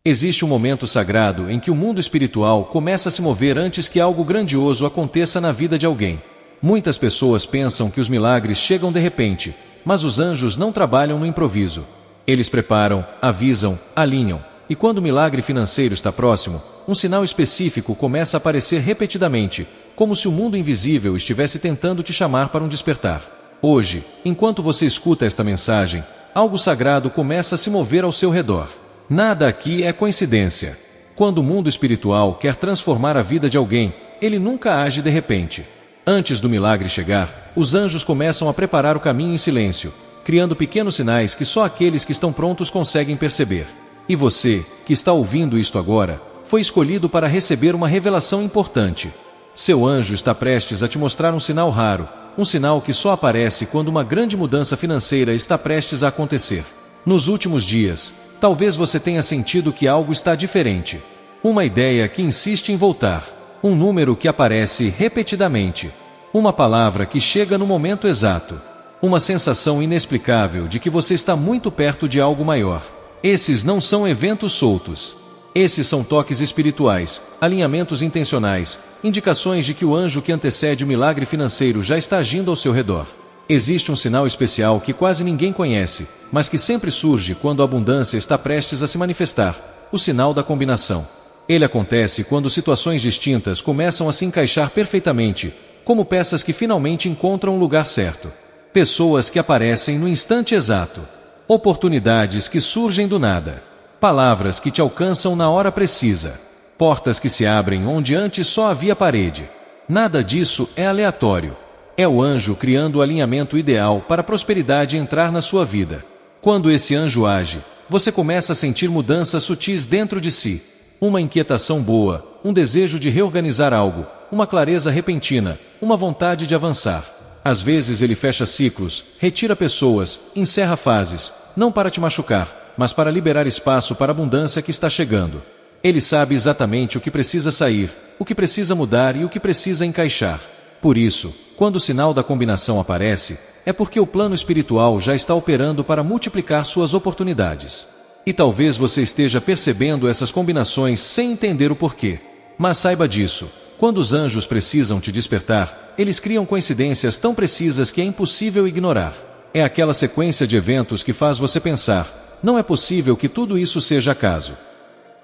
Existe um momento sagrado em que o mundo espiritual começa a se mover antes que algo grandioso aconteça na vida de alguém. Muitas pessoas pensam que os milagres chegam de repente, mas os anjos não trabalham no improviso. Eles preparam, avisam, alinham, e quando o milagre financeiro está próximo, um sinal específico começa a aparecer repetidamente, como se o mundo invisível estivesse tentando te chamar para um despertar. Hoje, enquanto você escuta esta mensagem, algo sagrado começa a se mover ao seu redor. Nada aqui é coincidência. Quando o mundo espiritual quer transformar a vida de alguém, ele nunca age de repente. Antes do milagre chegar, os anjos começam a preparar o caminho em silêncio, criando pequenos sinais que só aqueles que estão prontos conseguem perceber. E você, que está ouvindo isto agora, foi escolhido para receber uma revelação importante. Seu anjo está prestes a te mostrar um sinal raro, um sinal que só aparece quando uma grande mudança financeira está prestes a acontecer. Nos últimos dias, talvez você tenha sentido que algo está diferente. Uma ideia que insiste em voltar. Um número que aparece repetidamente. Uma palavra que chega no momento exato. Uma sensação inexplicável de que você está muito perto de algo maior. Esses não são eventos soltos. Esses são toques espirituais, alinhamentos intencionais, indicações de que o anjo que antecede o milagre financeiro já está agindo ao seu redor. Existe um sinal especial que quase ninguém conhece, mas que sempre surge quando a abundância está prestes a se manifestar, o sinal da combinação. Ele acontece quando situações distintas começam a se encaixar perfeitamente, como peças que finalmente encontram o lugar certo. Pessoas que aparecem no instante exato. Oportunidades que surgem do nada. Palavras que te alcançam na hora precisa. Portas que se abrem onde antes só havia parede. Nada disso é aleatório. É o anjo criando o alinhamento ideal para a prosperidade entrar na sua vida. Quando esse anjo age, você começa a sentir mudanças sutis dentro de si. Uma inquietação boa, um desejo de reorganizar algo, uma clareza repentina, uma vontade de avançar. Às vezes ele fecha ciclos, retira pessoas, encerra fases, não para te machucar, mas para liberar espaço para a abundância que está chegando. Ele sabe exatamente o que precisa sair, o que precisa mudar e o que precisa encaixar. Por isso, quando o sinal da combinação aparece, é porque o plano espiritual já está operando para multiplicar suas oportunidades. E talvez você esteja percebendo essas combinações sem entender o porquê. Mas saiba disso, quando os anjos precisam te despertar, eles criam coincidências tão precisas que é impossível ignorar. É aquela sequência de eventos que faz você pensar, não é possível que tudo isso seja acaso.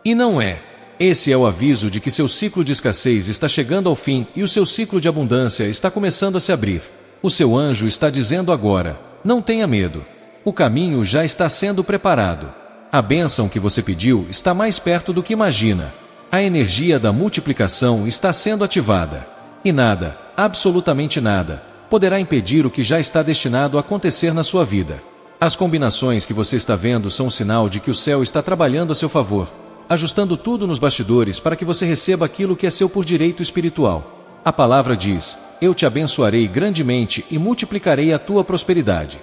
E não é. Esse é o aviso de que seu ciclo de escassez está chegando ao fim e o seu ciclo de abundância está começando a se abrir. O seu anjo está dizendo agora, não tenha medo. O caminho já está sendo preparado. A bênção que você pediu está mais perto do que imagina. A energia da multiplicação está sendo ativada. E nada, absolutamente nada, poderá impedir o que já está destinado a acontecer na sua vida. As combinações que você está vendo são um sinal de que o céu está trabalhando a seu favor, ajustando tudo nos bastidores para que você receba aquilo que é seu por direito espiritual. A palavra diz, eu te abençoarei grandemente e multiplicarei a tua prosperidade.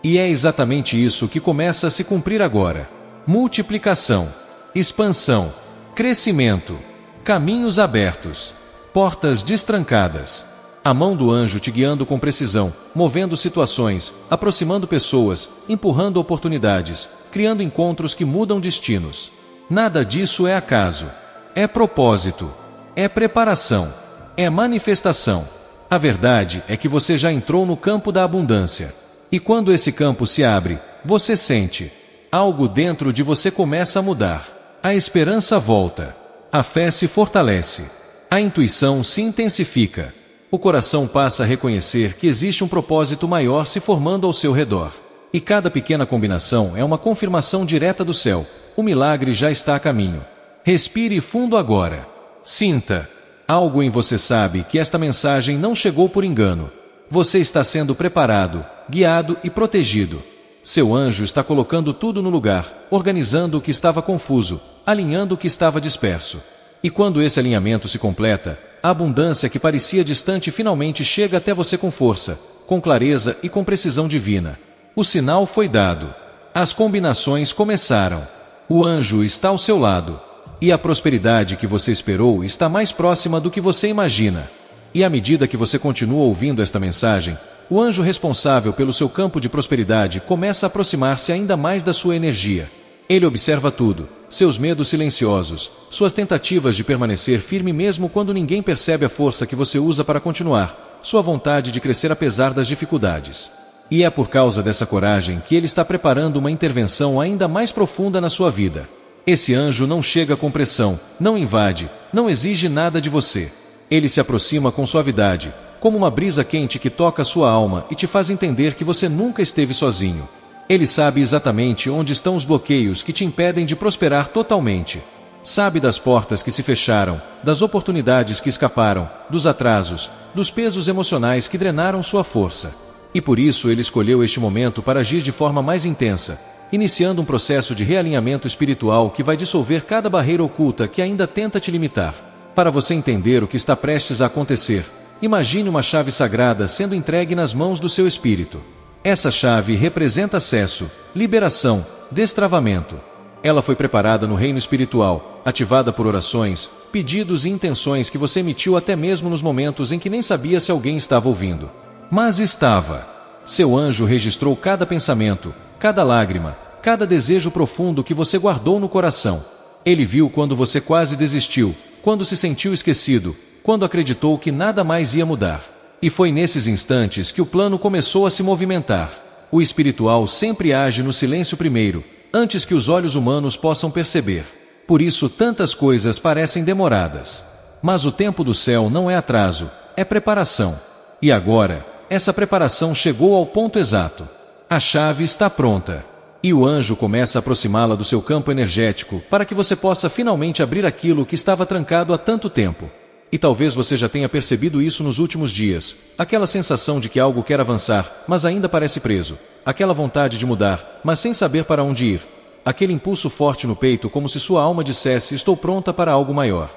E é exatamente isso que começa a se cumprir agora. Multiplicação, expansão, crescimento, caminhos abertos, portas destrancadas. A mão do anjo te guiando com precisão, movendo situações, aproximando pessoas, empurrando oportunidades, criando encontros que mudam destinos. Nada disso é acaso. É propósito. É preparação. É manifestação. A verdade é que você já entrou no campo da abundância. E quando esse campo se abre, você sente. Algo dentro de você começa a mudar. A esperança volta. A fé se fortalece. A intuição se intensifica. O coração passa a reconhecer que existe um propósito maior se formando ao seu redor. E cada pequena combinação é uma confirmação direta do céu. O milagre já está a caminho. Respire fundo agora. Sinta. Algo em você sabe que esta mensagem não chegou por engano. Você está sendo preparado, guiado e protegido. Seu anjo está colocando tudo no lugar, organizando o que estava confuso, alinhando o que estava disperso. E quando esse alinhamento se completa, a abundância que parecia distante finalmente chega até você com força, com clareza e com precisão divina. O sinal foi dado. As combinações começaram. O anjo está ao seu lado. E a prosperidade que você esperou está mais próxima do que você imagina. E à medida que você continua ouvindo esta mensagem, o anjo responsável pelo seu campo de prosperidade começa a aproximar-se ainda mais da sua energia. Ele observa tudo, seus medos silenciosos, suas tentativas de permanecer firme mesmo quando ninguém percebe a força que você usa para continuar, sua vontade de crescer apesar das dificuldades. E é por causa dessa coragem que ele está preparando uma intervenção ainda mais profunda na sua vida. Esse anjo não chega com pressão, não invade, não exige nada de você. Ele se aproxima com suavidade, como uma brisa quente que toca sua alma e te faz entender que você nunca esteve sozinho. Ele sabe exatamente onde estão os bloqueios que te impedem de prosperar totalmente. Sabe das portas que se fecharam, das oportunidades que escaparam, dos atrasos, dos pesos emocionais que drenaram sua força. E por isso ele escolheu este momento para agir de forma mais intensa, iniciando um processo de realinhamento espiritual que vai dissolver cada barreira oculta que ainda tenta te limitar. Para você entender o que está prestes a acontecer, imagine uma chave sagrada sendo entregue nas mãos do seu espírito. Essa chave representa acesso, liberação, destravamento. Ela foi preparada no reino espiritual, ativada por orações, pedidos e intenções que você emitiu até mesmo nos momentos em que nem sabia se alguém estava ouvindo. Mas estava. Seu anjo registrou cada pensamento, cada lágrima, cada desejo profundo que você guardou no coração. Ele viu quando você quase desistiu, quando se sentiu esquecido, quando acreditou que nada mais ia mudar. E foi nesses instantes que o plano começou a se movimentar. O espiritual sempre age no silêncio primeiro, antes que os olhos humanos possam perceber. Por isso tantas coisas parecem demoradas. Mas o tempo do céu não é atraso, é preparação. E agora, essa preparação chegou ao ponto exato. A chave está pronta. E o anjo começa a aproximá-la do seu campo energético para que você possa finalmente abrir aquilo que estava trancado há tanto tempo. E talvez você já tenha percebido isso nos últimos dias. Aquela sensação de que algo quer avançar, mas ainda parece preso. Aquela vontade de mudar, mas sem saber para onde ir. Aquele impulso forte no peito como se sua alma dissesse: estou pronta para algo maior.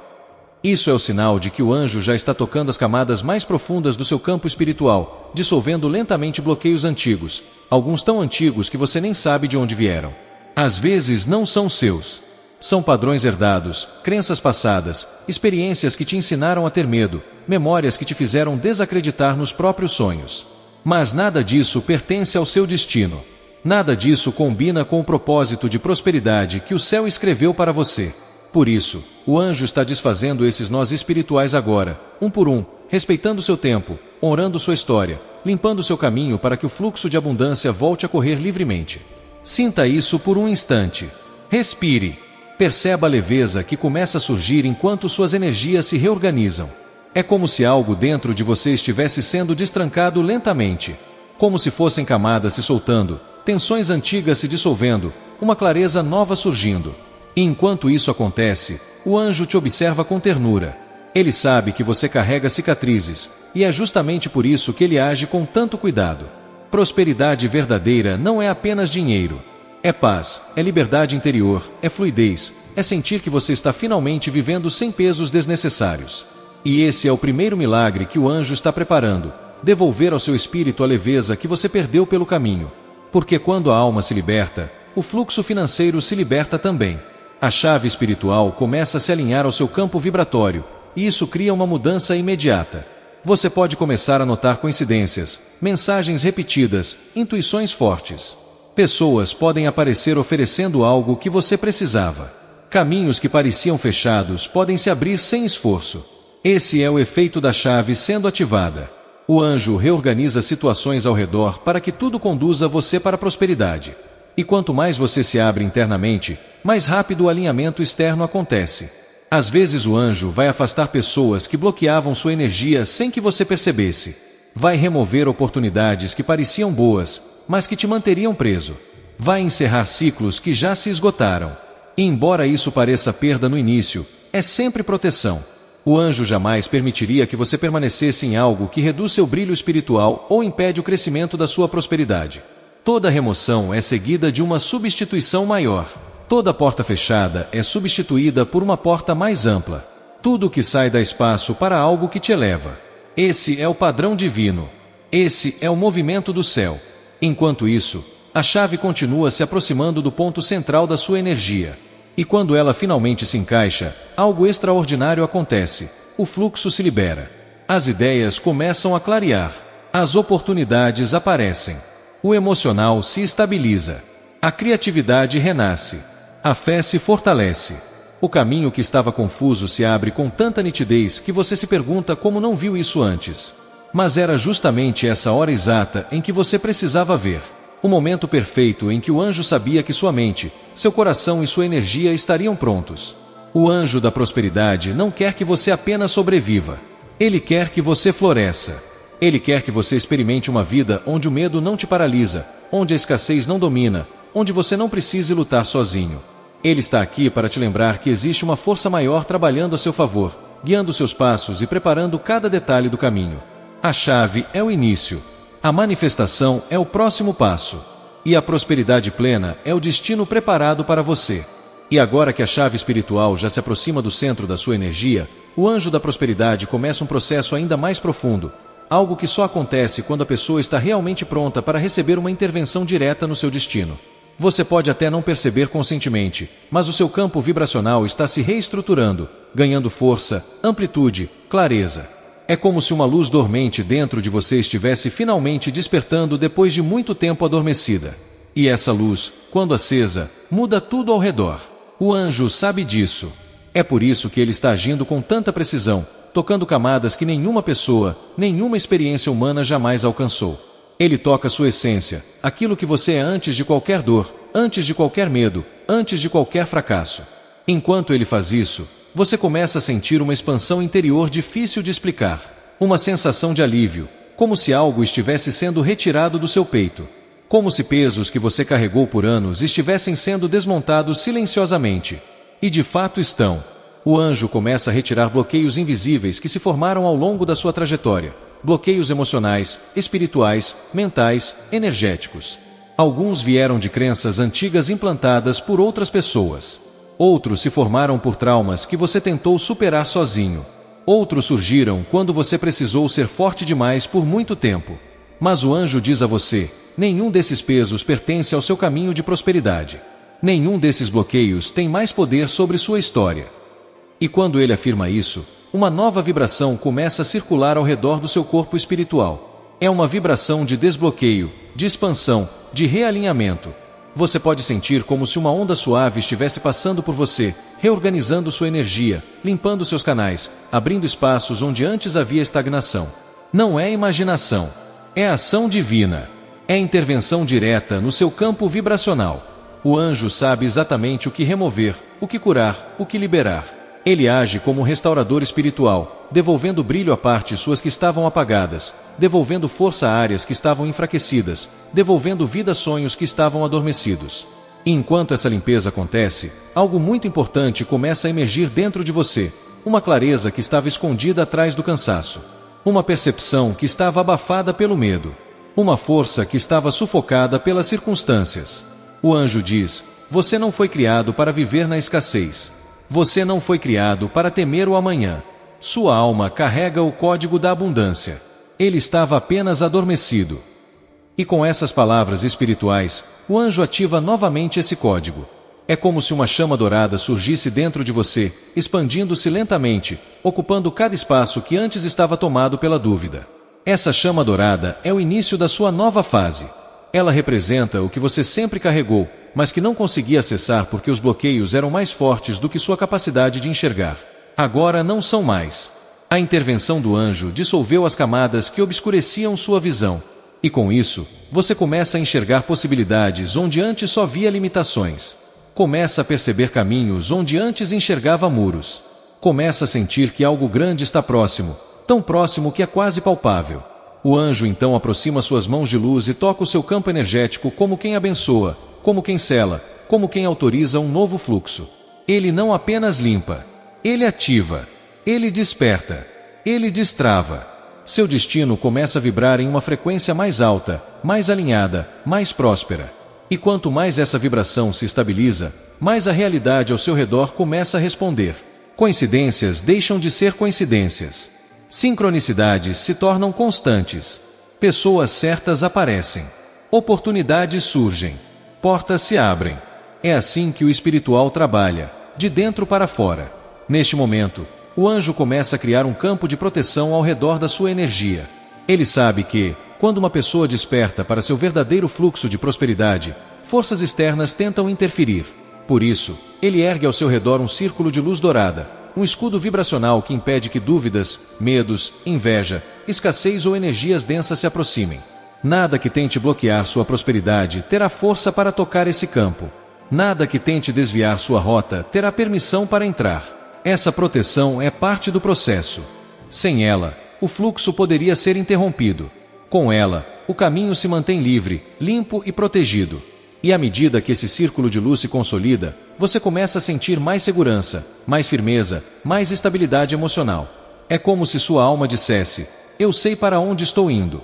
Isso é o sinal de que o anjo já está tocando as camadas mais profundas do seu campo espiritual, dissolvendo lentamente bloqueios antigos, alguns tão antigos que você nem sabe de onde vieram. Às vezes não são seus. São padrões herdados, crenças passadas, experiências que te ensinaram a ter medo, memórias que te fizeram desacreditar nos próprios sonhos. Mas nada disso pertence ao seu destino. Nada disso combina com o propósito de prosperidade que o céu escreveu para você. Por isso, o anjo está desfazendo esses nós espirituais agora, um por um, respeitando seu tempo, honrando sua história, limpando seu caminho para que o fluxo de abundância volte a correr livremente. Sinta isso por um instante. Respire. Perceba a leveza que começa a surgir enquanto suas energias se reorganizam. É como se algo dentro de você estivesse sendo destrancado lentamente. Como se fossem camadas se soltando, tensões antigas se dissolvendo, uma clareza nova surgindo. E enquanto isso acontece, o anjo te observa com ternura. Ele sabe que você carrega cicatrizes, e é justamente por isso que ele age com tanto cuidado. Prosperidade verdadeira não é apenas dinheiro. É paz, é liberdade interior, é fluidez, é sentir que você está finalmente vivendo sem pesos desnecessários. E esse é o primeiro milagre que o anjo está preparando, devolver ao seu espírito a leveza que você perdeu pelo caminho. Porque quando a alma se liberta, o fluxo financeiro se liberta também. A chave espiritual começa a se alinhar ao seu campo vibratório, e isso cria uma mudança imediata. Você pode começar a notar coincidências, mensagens repetidas, intuições fortes. Pessoas podem aparecer oferecendo algo que você precisava. Caminhos que pareciam fechados podem se abrir sem esforço. Esse é o efeito da chave sendo ativada. O anjo reorganiza situações ao redor para que tudo conduza você para a prosperidade. E quanto mais você se abre internamente, mais rápido o alinhamento externo acontece. Às vezes o anjo vai afastar pessoas que bloqueavam sua energia sem que você percebesse. Vai remover oportunidades que pareciam boas, mas que te manteriam preso. Vai encerrar ciclos que já se esgotaram. E embora isso pareça perda no início, é sempre proteção. O anjo jamais permitiria que você permanecesse em algo que reduz seu brilho espiritual ou impede o crescimento da sua prosperidade. Toda remoção é seguida de uma substituição maior. Toda porta fechada é substituída por uma porta mais ampla. Tudo que sai dá espaço para algo que te eleva. Esse é o padrão divino. Esse é o movimento do céu. Enquanto isso, a chave continua se aproximando do ponto central da sua energia. E quando ela finalmente se encaixa, algo extraordinário acontece. O fluxo se libera. As ideias começam a clarear. As oportunidades aparecem. O emocional se estabiliza. A criatividade renasce. A fé se fortalece. O caminho que estava confuso se abre com tanta nitidez que você se pergunta como não viu isso antes. Mas era justamente essa hora exata em que você precisava ver. O momento perfeito em que o anjo sabia que sua mente, seu coração e sua energia estariam prontos. O anjo da prosperidade não quer que você apenas sobreviva. Ele quer que você floresça. Ele quer que você experimente uma vida onde o medo não te paralisa, onde a escassez não domina, onde você não precise lutar sozinho. Ele está aqui para te lembrar que existe uma força maior trabalhando a seu favor, guiando seus passos e preparando cada detalhe do caminho. A chave é o início. A manifestação é o próximo passo. E a prosperidade plena é o destino preparado para você. E agora que a chave espiritual já se aproxima do centro da sua energia, o anjo da prosperidade começa um processo ainda mais profundo, algo que só acontece quando a pessoa está realmente pronta para receber uma intervenção direta no seu destino. Você pode até não perceber conscientemente, mas o seu campo vibracional está se reestruturando, ganhando força, amplitude, clareza. É como se uma luz dormente dentro de você estivesse finalmente despertando depois de muito tempo adormecida. E essa luz, quando acesa, muda tudo ao redor. O anjo sabe disso. É por isso que ele está agindo com tanta precisão, tocando camadas que nenhuma pessoa, nenhuma experiência humana jamais alcançou. Ele toca sua essência, aquilo que você é antes de qualquer dor, antes de qualquer medo, antes de qualquer fracasso. Enquanto ele faz isso, você começa a sentir uma expansão interior difícil de explicar. Uma sensação de alívio, como se algo estivesse sendo retirado do seu peito. Como se pesos que você carregou por anos estivessem sendo desmontados silenciosamente. E de fato estão. O anjo começa a retirar bloqueios invisíveis que se formaram ao longo da sua trajetória. Bloqueios emocionais, espirituais, mentais, energéticos. Alguns vieram de crenças antigas implantadas por outras pessoas. Outros se formaram por traumas que você tentou superar sozinho. Outros surgiram quando você precisou ser forte demais por muito tempo. Mas o anjo diz a você: nenhum desses pesos pertence ao seu caminho de prosperidade. Nenhum desses bloqueios tem mais poder sobre sua história. E quando ele afirma isso, uma nova vibração começa a circular ao redor do seu corpo espiritual. É uma vibração de desbloqueio, de expansão, de realinhamento. Você pode sentir como se uma onda suave estivesse passando por você, reorganizando sua energia, limpando seus canais, abrindo espaços onde antes havia estagnação. Não é imaginação. É ação divina. É intervenção direta no seu campo vibracional. O anjo sabe exatamente o que remover, o que curar, o que liberar. Ele age como um restaurador espiritual, devolvendo brilho a partes suas que estavam apagadas, devolvendo força a áreas que estavam enfraquecidas, devolvendo vida a sonhos que estavam adormecidos. E enquanto essa limpeza acontece, algo muito importante começa a emergir dentro de você, uma clareza que estava escondida atrás do cansaço, uma percepção que estava abafada pelo medo, uma força que estava sufocada pelas circunstâncias. O anjo diz: você não foi criado para viver na escassez. Você não foi criado para temer o amanhã. Sua alma carrega o código da abundância. Ele estava apenas adormecido. E com essas palavras espirituais, o anjo ativa novamente esse código. É como se uma chama dourada surgisse dentro de você, expandindo-se lentamente, ocupando cada espaço que antes estava tomado pela dúvida. Essa chama dourada é o início da sua nova fase. Ela representa o que você sempre carregou, mas que não conseguia acessar porque os bloqueios eram mais fortes do que sua capacidade de enxergar. Agora não são mais. A intervenção do anjo dissolveu as camadas que obscureciam sua visão. E com isso, você começa a enxergar possibilidades onde antes só via limitações. Começa a perceber caminhos onde antes enxergava muros. Começa a sentir que algo grande está próximo, tão próximo que é quase palpável. O anjo então aproxima suas mãos de luz e toca o seu campo energético como quem abençoa, como quem sela, como quem autoriza um novo fluxo. Ele não apenas limpa, ele ativa, ele desperta, ele destrava. Seu destino começa a vibrar em uma frequência mais alta, mais alinhada, mais próspera. E quanto mais essa vibração se estabiliza, mais a realidade ao seu redor começa a responder. Coincidências deixam de ser coincidências. Sincronicidades se tornam constantes. Pessoas certas aparecem. Oportunidades surgem. Portas se abrem. É assim que o espiritual trabalha, de dentro para fora. Neste momento, o anjo começa a criar um campo de proteção ao redor da sua energia. Ele sabe que, quando uma pessoa desperta para seu verdadeiro fluxo de prosperidade, forças externas tentam interferir. Por isso, ele ergue ao seu redor um círculo de luz dourada, um escudo vibracional que impede que dúvidas, medos, inveja, escassez ou energias densas se aproximem. Nada que tente bloquear sua prosperidade terá força para tocar esse campo. Nada que tente desviar sua rota terá permissão para entrar. Essa proteção é parte do processo. Sem ela, o fluxo poderia ser interrompido. Com ela, o caminho se mantém livre, limpo e protegido. E à medida que esse círculo de luz se consolida, você começa a sentir mais segurança, mais firmeza, mais estabilidade emocional. É como se sua alma dissesse: eu sei para onde estou indo.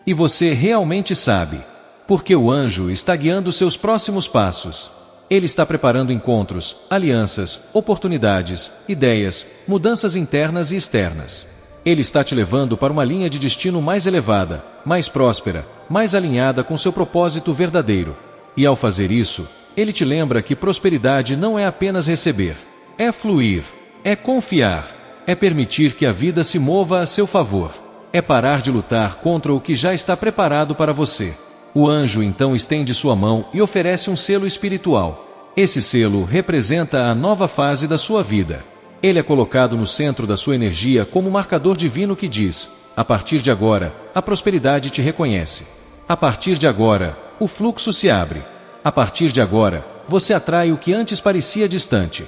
E você realmente sabe. Porque o anjo está guiando seus próximos passos. Ele está preparando encontros, alianças, oportunidades, ideias, mudanças internas e externas. Ele está te levando para uma linha de destino mais elevada, mais próspera, mais alinhada com seu propósito verdadeiro. E ao fazer isso, ele te lembra que prosperidade não é apenas receber, é fluir, é confiar, é permitir que a vida se mova a seu favor, é parar de lutar contra o que já está preparado para você. O anjo então estende sua mão e oferece um selo espiritual. Esse selo representa a nova fase da sua vida. Ele é colocado no centro da sua energia como um marcador divino que diz: a partir de agora, a prosperidade te reconhece. A partir de agora, o fluxo se abre. A partir de agora, você atrai o que antes parecia distante.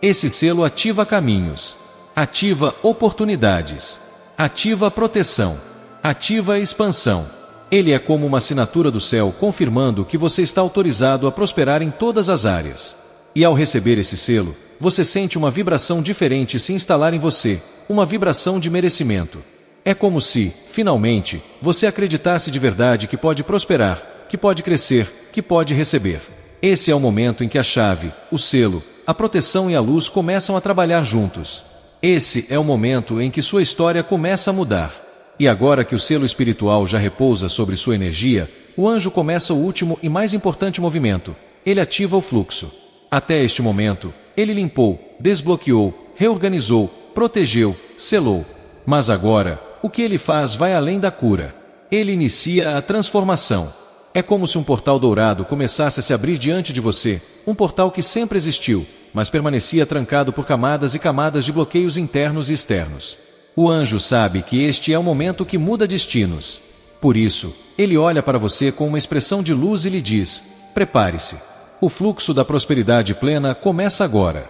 Esse selo ativa caminhos, ativa oportunidades, ativa proteção, ativa expansão. Ele é como uma assinatura do céu confirmando que você está autorizado a prosperar em todas as áreas. E ao receber esse selo, você sente uma vibração diferente se instalar em você, uma vibração de merecimento. É como se, finalmente, você acreditasse de verdade que pode prosperar, que pode crescer, que pode receber. Esse é o momento em que a chave, o selo, a proteção e a luz começam a trabalhar juntos. Esse é o momento em que sua história começa a mudar. E agora que o selo espiritual já repousa sobre sua energia, o anjo começa o último e mais importante movimento. Ele ativa o fluxo. Até este momento, ele limpou, desbloqueou, reorganizou, protegeu, selou. Mas agora, o que ele faz vai além da cura. Ele inicia a transformação. É como se um portal dourado começasse a se abrir diante de você, um portal que sempre existiu, mas permanecia trancado por camadas e camadas de bloqueios internos e externos. O anjo sabe que este é o momento que muda destinos. Por isso, ele olha para você com uma expressão de luz e lhe diz: prepare-se. O fluxo da prosperidade plena começa agora.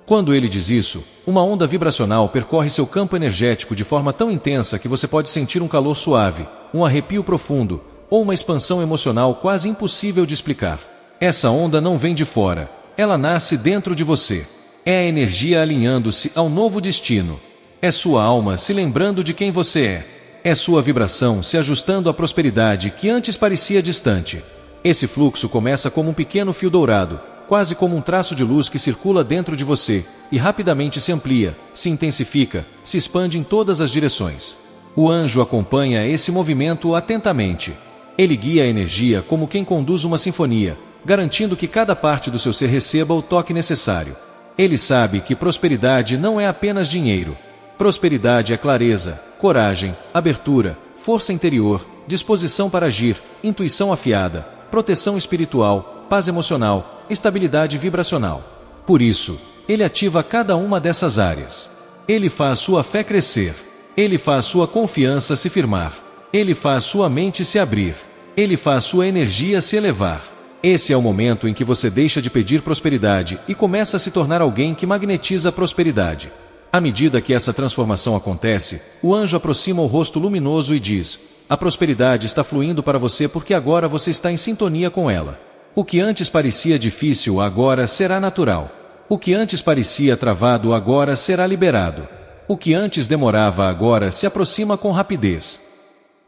Quando ele diz isso, uma onda vibracional percorre seu campo energético de forma tão intensa que você pode sentir um calor suave, um arrepio profundo, ou uma expansão emocional quase impossível de explicar. Essa onda não vem de fora, ela nasce dentro de você. É a energia alinhando-se ao novo destino. É sua alma se lembrando de quem você é. É sua vibração se ajustando à prosperidade que antes parecia distante. Esse fluxo começa como um pequeno fio dourado, quase como um traço de luz que circula dentro de você, e rapidamente se amplia, se intensifica, se expande em todas as direções. O anjo acompanha esse movimento atentamente. Ele guia a energia como quem conduz uma sinfonia, garantindo que cada parte do seu ser receba o toque necessário. Ele sabe que prosperidade não é apenas dinheiro. Prosperidade é clareza, coragem, abertura, força interior, disposição para agir, intuição afiada, proteção espiritual, paz emocional, estabilidade vibracional. Por isso, ele ativa cada uma dessas áreas. Ele faz sua fé crescer. Ele faz sua confiança se firmar. Ele faz sua mente se abrir. Ele faz sua energia se elevar. Esse é o momento em que você deixa de pedir prosperidade e começa a se tornar alguém que magnetiza a prosperidade. À medida que essa transformação acontece, o anjo aproxima o rosto luminoso e diz: a prosperidade está fluindo para você porque agora você está em sintonia com ela. O que antes parecia difícil agora será natural. O que antes parecia travado agora será liberado. O que antes demorava agora se aproxima com rapidez.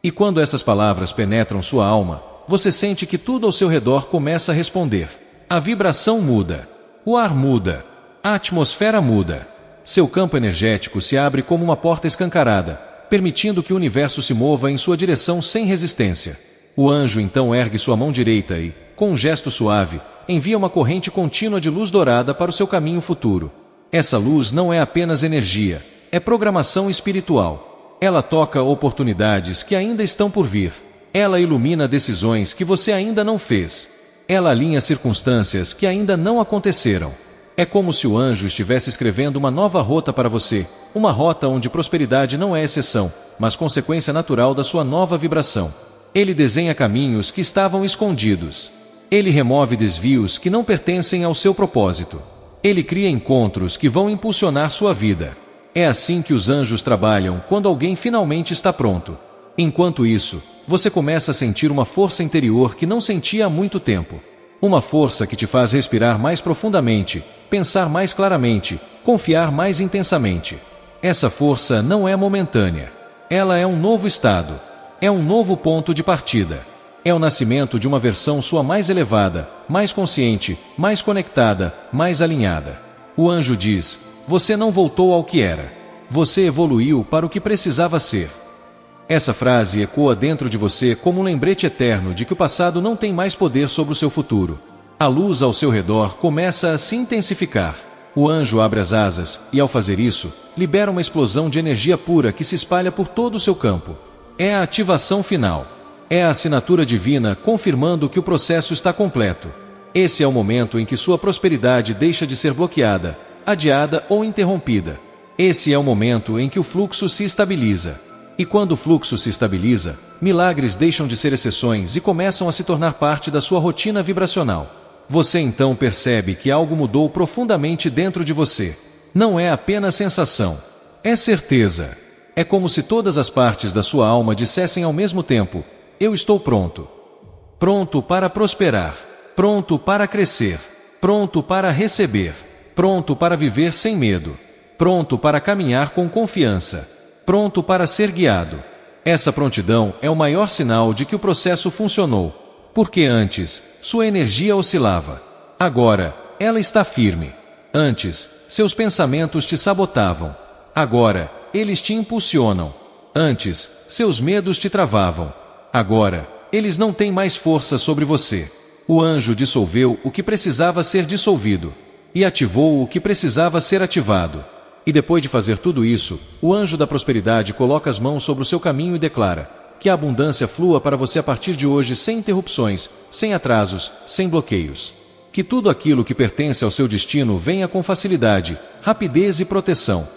E quando essas palavras penetram sua alma, você sente que tudo ao seu redor começa a responder. A vibração muda. O ar muda. A atmosfera muda. Seu campo energético se abre como uma porta escancarada, permitindo que o universo se mova em sua direção sem resistência. O anjo então ergue sua mão direita e, com um gesto suave, envia uma corrente contínua de luz dourada para o seu caminho futuro. Essa luz não é apenas energia, é programação espiritual. Ela toca oportunidades que ainda estão por vir. Ela ilumina decisões que você ainda não fez. Ela alinha circunstâncias que ainda não aconteceram. É como se o anjo estivesse escrevendo uma nova rota para você, uma rota onde prosperidade não é exceção, mas consequência natural da sua nova vibração. Ele desenha caminhos que estavam escondidos. Ele remove desvios que não pertencem ao seu propósito. Ele cria encontros que vão impulsionar sua vida. É assim que os anjos trabalham quando alguém finalmente está pronto. Enquanto isso, você começa a sentir uma força interior que não sentia há muito tempo. Uma força que te faz respirar mais profundamente, pensar mais claramente, confiar mais intensamente. Essa força não é momentânea. Ela é um novo estado. É um novo ponto de partida. É o nascimento de uma versão sua mais elevada, mais consciente, mais conectada, mais alinhada. O anjo diz: você não voltou ao que era. Você evoluiu para o que precisava ser. Essa frase ecoa dentro de você como um lembrete eterno de que o passado não tem mais poder sobre o seu futuro. A luz ao seu redor começa a se intensificar. O anjo abre as asas e, ao fazer isso, libera uma explosão de energia pura que se espalha por todo o seu campo. É a ativação final. É a assinatura divina confirmando que o processo está completo. Esse é o momento em que sua prosperidade deixa de ser bloqueada, adiada ou interrompida. Esse é o momento em que o fluxo se estabiliza. E quando o fluxo se estabiliza, milagres deixam de ser exceções e começam a se tornar parte da sua rotina vibracional. Você então percebe que algo mudou profundamente dentro de você. Não é apenas sensação, é certeza. É como se todas as partes da sua alma dissessem ao mesmo tempo: eu estou pronto. Pronto para prosperar. Pronto para crescer. Pronto para receber. Pronto para viver sem medo. Pronto para caminhar com confiança. Pronto para ser guiado. Essa prontidão é o maior sinal de que o processo funcionou, porque antes, sua energia oscilava. Agora, ela está firme. Antes, seus pensamentos te sabotavam. Agora, eles te impulsionam. Antes, seus medos te travavam. Agora, eles não têm mais força sobre você. O anjo dissolveu o que precisava ser dissolvido e ativou o que precisava ser ativado. E depois de fazer tudo isso, o anjo da prosperidade coloca as mãos sobre o seu caminho e declara: que a abundância flua para você a partir de hoje sem interrupções, sem atrasos, sem bloqueios. Que tudo aquilo que pertence ao seu destino venha com facilidade, rapidez e proteção.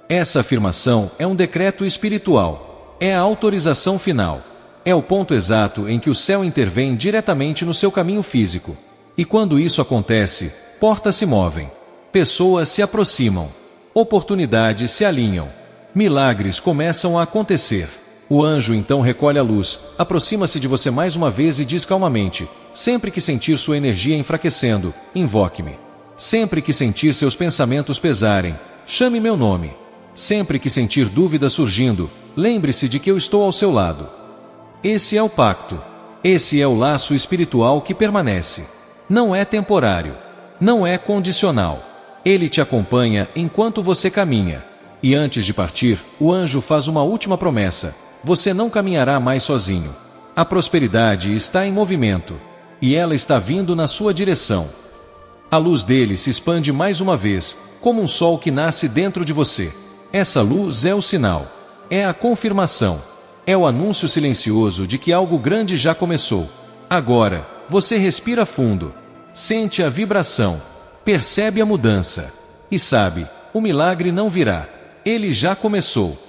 Essa afirmação é um decreto espiritual. É a autorização final. É o ponto exato em que o céu intervém diretamente no seu caminho físico. E quando isso acontece, portas se movem. Pessoas se aproximam. Oportunidades se alinham. Milagres começam a acontecer. O anjo então recolhe a luz, aproxima-se de você mais uma vez e diz calmamente: sempre que sentir sua energia enfraquecendo, invoque-me. Sempre que sentir seus pensamentos pesarem, chame meu nome. Sempre que sentir dúvidas surgindo, lembre-se de que eu estou ao seu lado. Esse é o pacto. Esse é o laço espiritual que permanece. Não é temporário. Não é condicional. Ele te acompanha enquanto você caminha. E antes de partir, o anjo faz uma última promessa: você não caminhará mais sozinho. A prosperidade está em movimento. E ela está vindo na sua direção. A luz dele se expande mais uma vez, como um sol que nasce dentro de você. Essa luz é o sinal. É a confirmação. É o anúncio silencioso de que algo grande já começou. Agora, você respira fundo. Sente a vibração. Percebe a mudança. E sabe, o milagre não virá. Ele já começou.